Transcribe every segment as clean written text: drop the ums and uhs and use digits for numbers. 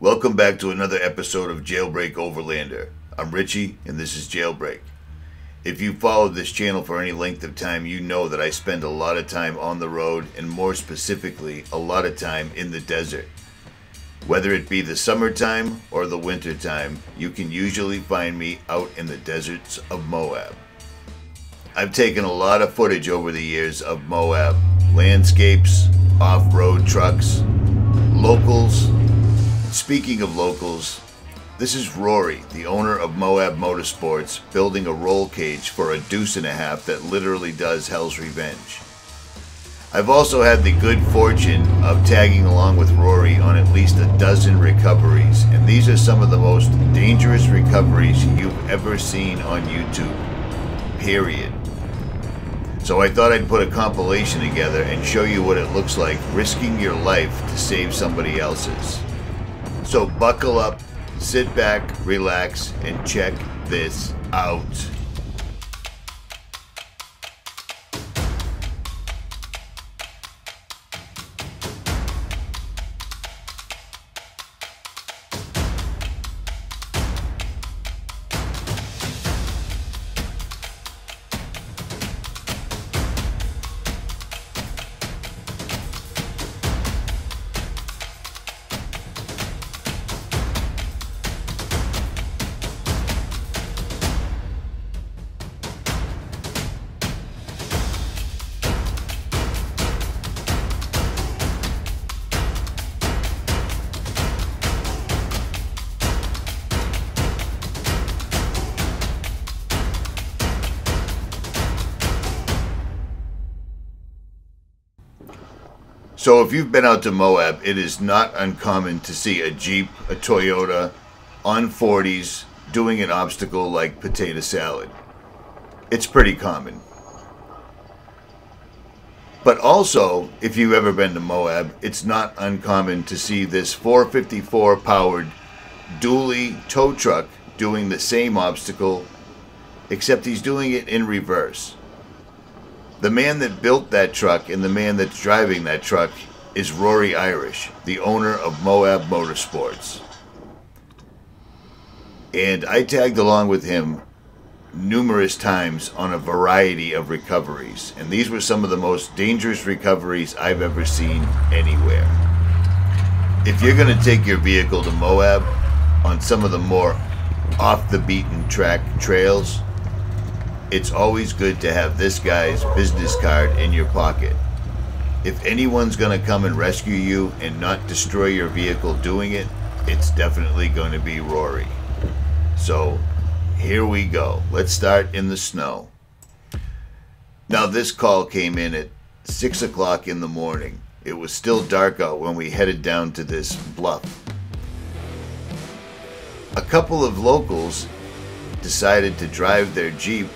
Welcome back to another episode of JailBreak Overlander. I'm Richie, and this is JailBreak. If you've followed this channel for any length of time, you know that I spend a lot of time on the road, and more specifically, a lot of time in the desert. Whether it be the summertime or the wintertime, you can usually find me out in the deserts of Moab. I've taken a lot of footage over the years of Moab, landscapes, off-road trucks, locals. Speaking of locals, this is Rory, the owner of Moab Motorsports, building a roll cage for a deuce and a half that literally does hell's revenge. I've also had the good fortune of tagging along with Rory on at least a dozen recoveries, and these are some of the most dangerous recoveries you've ever seen on YouTube, period. So I thought I'd put a compilation together and show you what it looks like risking your life to save somebody else's. So buckle up, sit back, relax, and check this out. So if you've been out to Moab, it is not uncommon to see a Jeep, a Toyota, on 40s doing an obstacle like potato salad. It's pretty common. But also, if you've ever been to Moab, it's not uncommon to see this 454 powered dually tow truck doing the same obstacle, except he's doing it in reverse. The man that built that truck and the man that's driving that truck is Rory Irish, the owner of Moab Motorsports. And I tagged along with him numerous times on a variety of recoveries. And these were some of the most dangerous recoveries I've ever seen anywhere. If you're going to take your vehicle to Moab on some of the more off the beaten track trails, it's always good to have this guy's business card in your pocket. If anyone's going to come and rescue you and not destroy your vehicle doing it, it's definitely going to be Rory. So here we go. Let's start in the snow. Now this call came in at 6 o'clock in the morning. It was still dark out when we headed down to this bluff. A couple of locals decided to drive their Jeep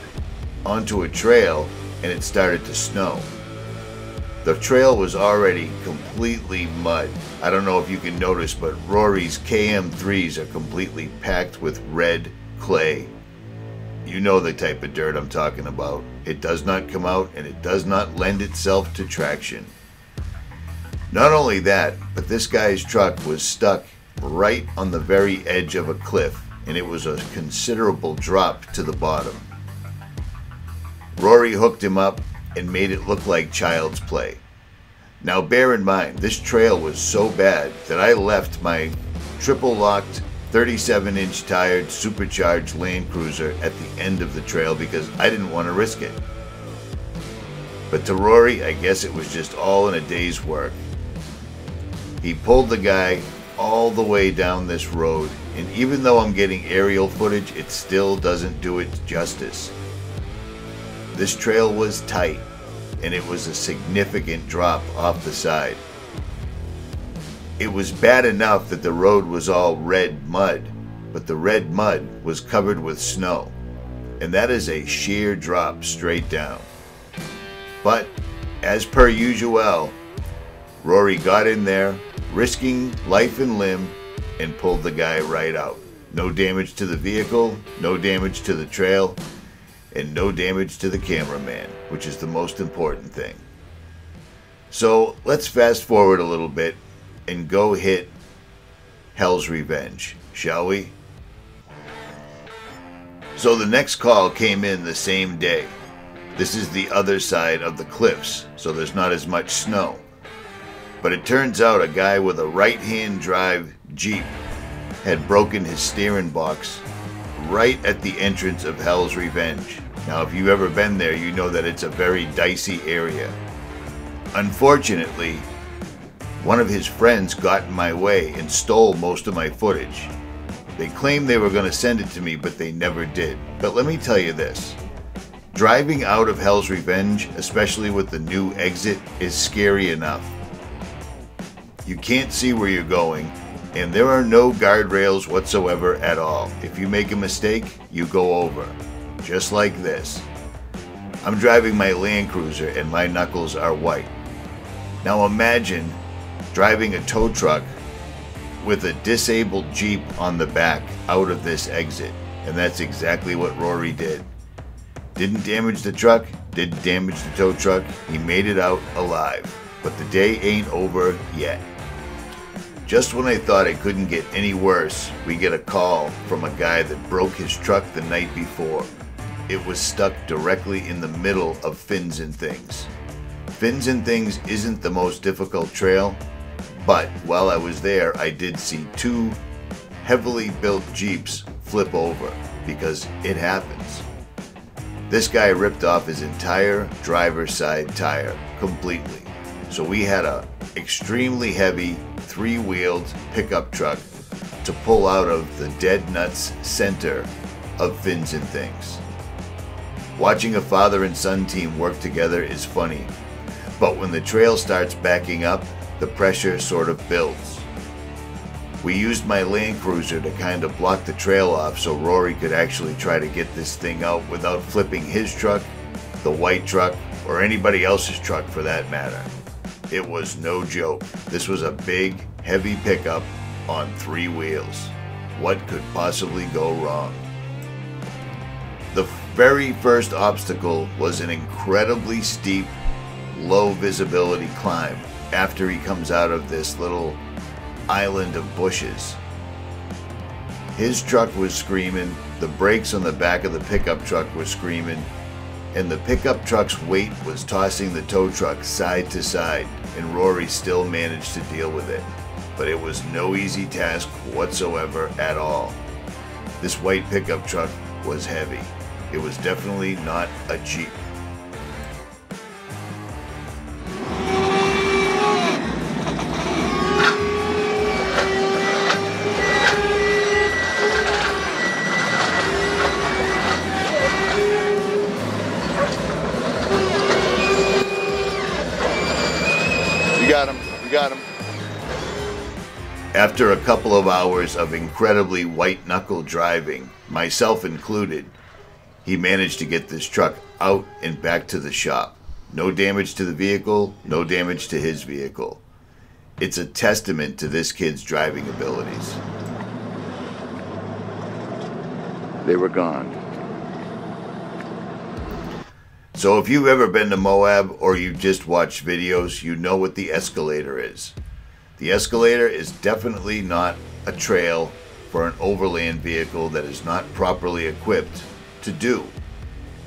onto a trail, and it started to snow. The trail was already completely mud. I don't know if you can notice, but Rory's KM3s are completely packed with red clay. You know the type of dirt I'm talking about. It does not come out, and it does not lend itself to traction. Not only that, but this guy's truck was stuck right on the very edge of a cliff, and it was a considerable drop to the bottom. Rory hooked him up and made it look like child's play. Now bear in mind, this trail was so bad that I left my triple-locked 37-inch tired supercharged Land Cruiser at the end of the trail because I didn't want to risk it. But to Rory, I guess it was just all in a day's work. He pulled the guy all the way down this road, and even though I'm getting aerial footage, it still doesn't do it justice. This trail was tight, and it was a significant drop off the side. It was bad enough that the road was all red mud, but the red mud was covered with snow, and that is a sheer drop straight down. But, as per usual, Rory got in there, risking life and limb, and pulled the guy right out. No damage to the vehicle, no damage to the trail, and no damage to the cameraman, which is the most important thing. So let's fast forward a little bit and go hit hell's revenge, shall we? So the next call came in the same day. This is the other side of the cliffs, so there's not as much snow. But it turns out a guy with a right-hand drive Jeep had broken his steering box right at the entrance of Hell's Revenge. Now, if you've ever been there, you know that it's a very dicey area. Unfortunately, one of his friends got in my way and stole most of my footage. They claimed they were going to send it to me, but they never did. But let me tell you this. Driving out of Hell's Revenge, especially with the new exit, is scary enough. You can't see where you're going, and there are no guardrails whatsoever at all. If you make a mistake, you go over. Just like this. I'm driving my Land Cruiser and my knuckles are white. Now imagine driving a tow truck with a disabled Jeep on the back out of this exit. And that's exactly what Rory did. Didn't damage the truck, didn't damage the tow truck. He made it out alive. But the day ain't over yet. Just when I thought it couldn't get any worse, we get a call from a guy that broke his truck the night before. It was stuck directly in the middle of Fins and Things. Fins and Things isn't the most difficult trail, but while I was there, I did see two heavily built Jeeps flip over, because it happens. This guy ripped off his entire driver's side tire completely. So we had a extremely heavy three-wheeled pickup truck to pull out of the dead nuts center of Fins and Things. Watching a father and son team work together is funny, but when the trail starts backing up, the pressure sort of builds. We used my Land Cruiser to kind of block the trail off so Rory could actually try to get this thing out without flipping his truck, the white truck, or anybody else's truck for that matter. It was no joke. This was a big, heavy pickup on three wheels. What could possibly go wrong? The very first obstacle was an incredibly steep, low visibility climb after he comes out of this little island of bushes. His truck was screaming, the brakes on the back of the pickup truck were screaming, and the pickup truck's weight was tossing the tow truck side to side, and Rory still managed to deal with it. But it was no easy task whatsoever at all. This white pickup truck was heavy. It was definitely not a Jeep. You got him. After a couple of hours of incredibly white-knuckle driving, myself included, he managed to get this truck out and back to the shop. No damage to the vehicle, no damage to his vehicle. It's a testament to this kid's driving abilities. They were gone. So if you've ever been to Moab or you just watched videos, you know what the escalator is. The escalator is definitely not a trail for an overland vehicle that is not properly equipped to do.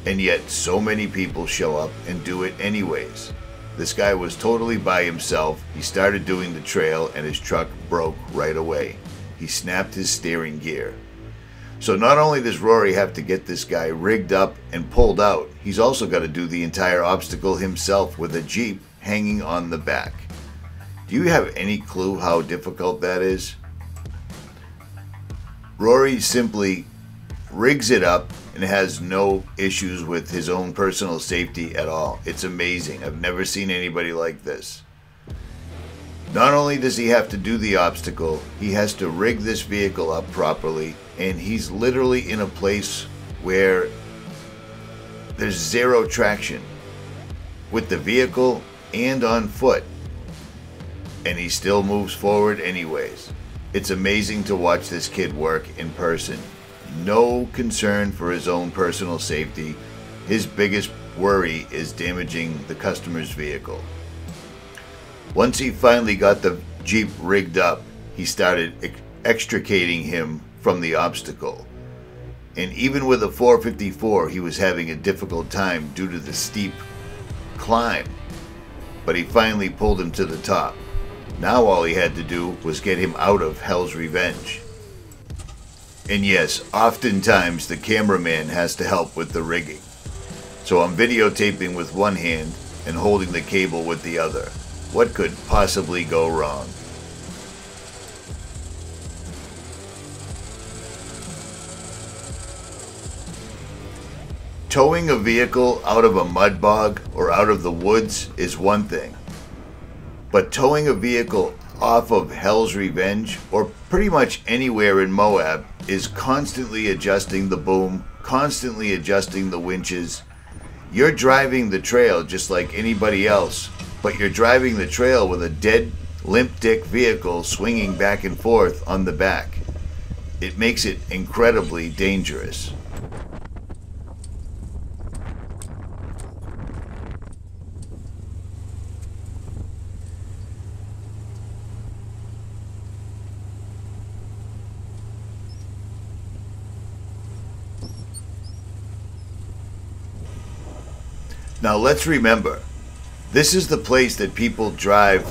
And yet so many people show up and do it anyways. This guy was totally by himself. He started doing the trail and his truck broke right away. He snapped his steering gear. So not only does Rory have to get this guy rigged up and pulled out, he's also got to do the entire obstacle himself with a Jeep hanging on the back. Do you have any clue how difficult that is? Rory simply rigs it up and has no issues with his own personal safety at all. It's amazing. I've never seen anybody like this. Not only does he have to do the obstacle, he has to rig this vehicle up properly, and he's literally in a place where there's zero traction with the vehicle and on foot, and he still moves forward anyways. It's amazing to watch this kid work in person. No concern for his own personal safety. His biggest worry is damaging the customer's vehicle. Once he finally got the Jeep rigged up, he started extricating him from the obstacle. And even with a 454, he was having a difficult time due to the steep climb. But he finally pulled him to the top. Now all he had to do was get him out of Hell's Revenge. And yes, oftentimes the cameraman has to help with the rigging. So I'm videotaping with one hand and holding the cable with the other. What could possibly go wrong? Towing a vehicle out of a mud bog or out of the woods is one thing. But towing a vehicle off of Hell's Revenge or pretty much anywhere in Moab is constantly adjusting the boom, constantly adjusting the winches. You're driving the trail just like anybody else, but you're driving the trail with a dead, limp dick vehicle swinging back and forth on the back. It makes it incredibly dangerous. Now let's remember, this is the place that people drive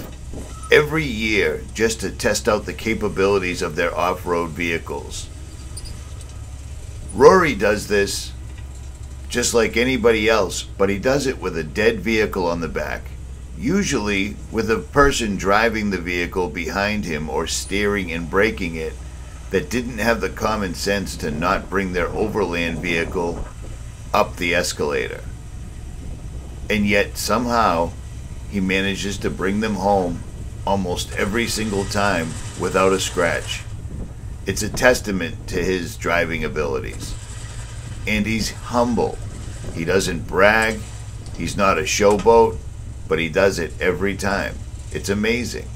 every year just to test out the capabilities of their off-road vehicles. Rory does this just like anybody else, but he does it with a dead vehicle on the back, usually with a person driving the vehicle behind him or steering and braking it that didn't have the common sense to not bring their overland vehicle up the escalator. And yet somehow he manages to bring them home almost every single time without a scratch. It's a testament to his driving abilities. And he's humble. He doesn't brag. He's not a showboat, but he does it every time. It's amazing.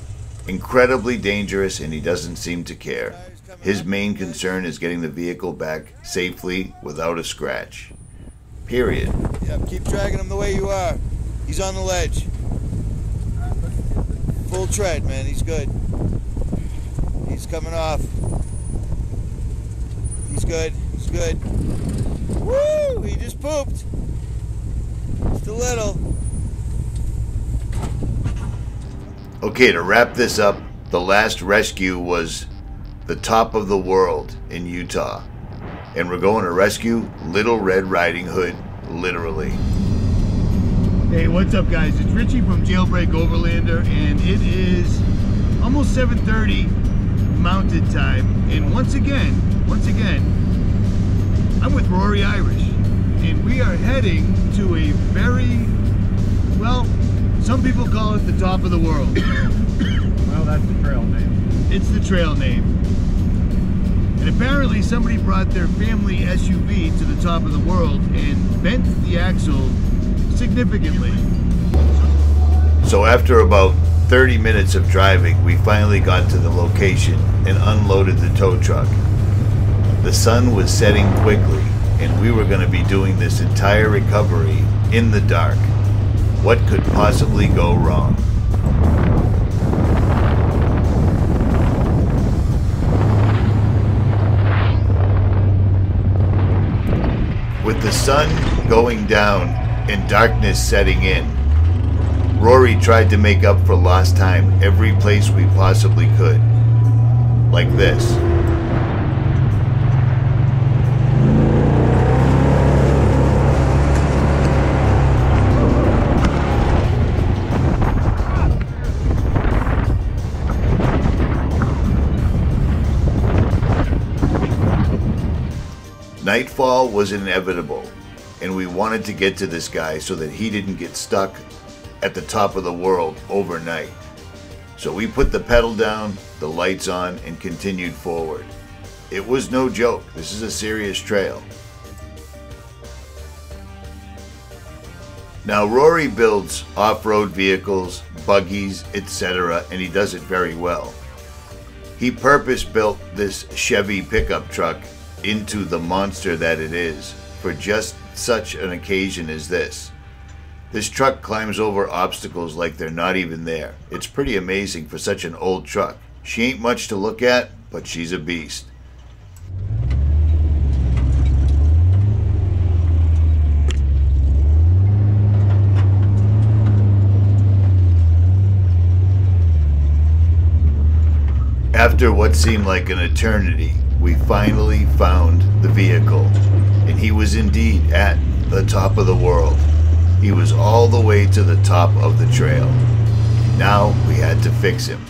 Incredibly dangerous, and he doesn't seem to care. His main concern is getting the vehicle back safely without a scratch. Period. Yeah, keep dragging him the way you are. He's on the ledge. Full tread, man. He's good. He's coming off. He's good. He's good. Woo! He just pooped. Just a little. Okay, to wrap this up, the last rescue was the top of the world in Utah. And we're going to rescue Little Red Riding Hood, literally. Hey, what's up guys? It's Richie from JailBreak Overlander, and it is almost 7:30 mountain time. And once again, I'm with Rory Irish, and we are heading to a very, well, some people call it the top of the world. Well, that's the trail name. It's the trail name. And apparently somebody brought their family SUV to the top of the world and bent the axle significantly. So after about 30 minutes of driving, we finally got to the location and unloaded the tow truck. The sun was setting quickly, and we were going to be doing this entire recovery in the dark. What could possibly go wrong? With the sun going down and darkness setting in, Rory tried to make up for lost time every place we possibly could. Like this. Nightfall was inevitable, and we wanted to get to this guy so that he didn't get stuck at the top of the world overnight. So we put the pedal down, the lights on, and continued forward. It was no joke. This is a serious trail. Now Rory builds off-road vehicles, buggies, etc., and he does it very well. He purpose-built this Chevy pickup truck into the monster that it is for just such an occasion as this. This truck climbs over obstacles like they're not even there. It's pretty amazing for such an old truck. She ain't much to look at, but she's a beast. After what seemed like an eternity, we finally found the vehicle, and he was indeed at the top of the world. He was all the way to the top of the trail. Now we had to fix him.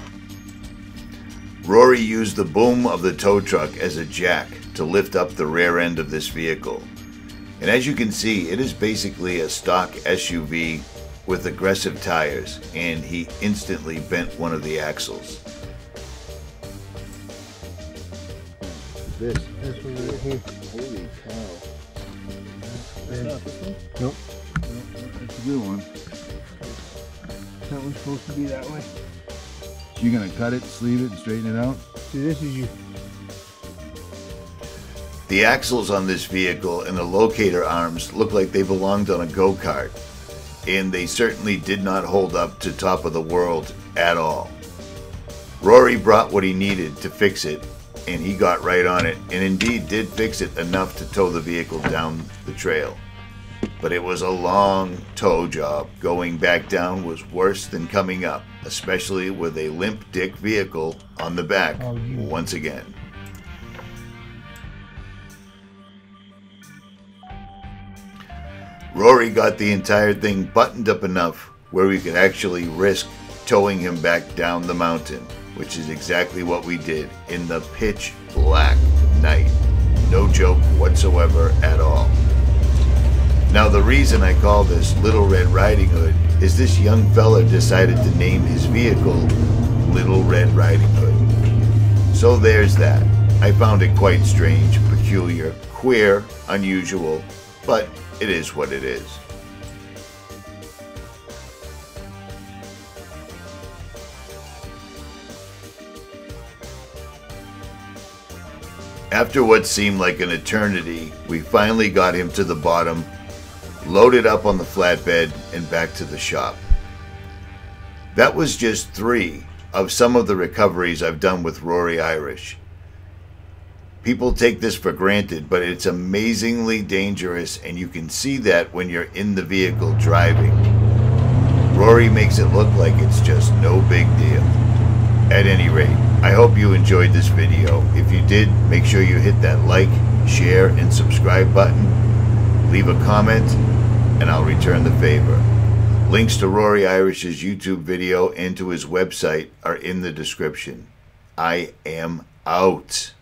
Rory used the boom of the tow truck as a jack to lift up the rear end of this vehicle. And as you can see, it is basically a stock SUV with aggressive tires, and he instantly bent one of the axles. This one right here. Holy cow. That's not this one? Nope. That's a good one. That one's supposed to be that way. So you're gonna cut it, sleeve it, and straighten it out? See, this is you. The axles on this vehicle and the locator arms look like they belonged on a go-kart, and they certainly did not hold up to top of the world at all. Rory brought what he needed to fix it, and he got right on it, and indeed did fix it enough to tow the vehicle down the trail. But it was a long tow job. Going back down was worse than coming up, especially with a limp dick vehicle on the back once again. Rory got the entire thing buttoned up enough where we could actually risk towing him back down the mountain, which is exactly what we did in the pitch black night. No joke whatsoever at all. Now the reason I call this Little Red Riding Hood is this young fella decided to name his vehicle Little Red Riding Hood. So there's that. I found it quite strange, peculiar, queer, unusual, but it is what it is. After what seemed like an eternity, we finally got him to the bottom, loaded up on the flatbed, and back to the shop. That was just 3 of some of the recoveries I've done with Rory Irish. People take this for granted, but it's amazingly dangerous, and you can see that when you're in the vehicle driving. Rory makes it look like it's just no big deal. At any rate, I hope you enjoyed this video. If you did, make sure you hit that like, share, and subscribe button. Leave a comment, and I'll return the favor. Links to Rory Irish's YouTube video and to his website are in the description. I am out.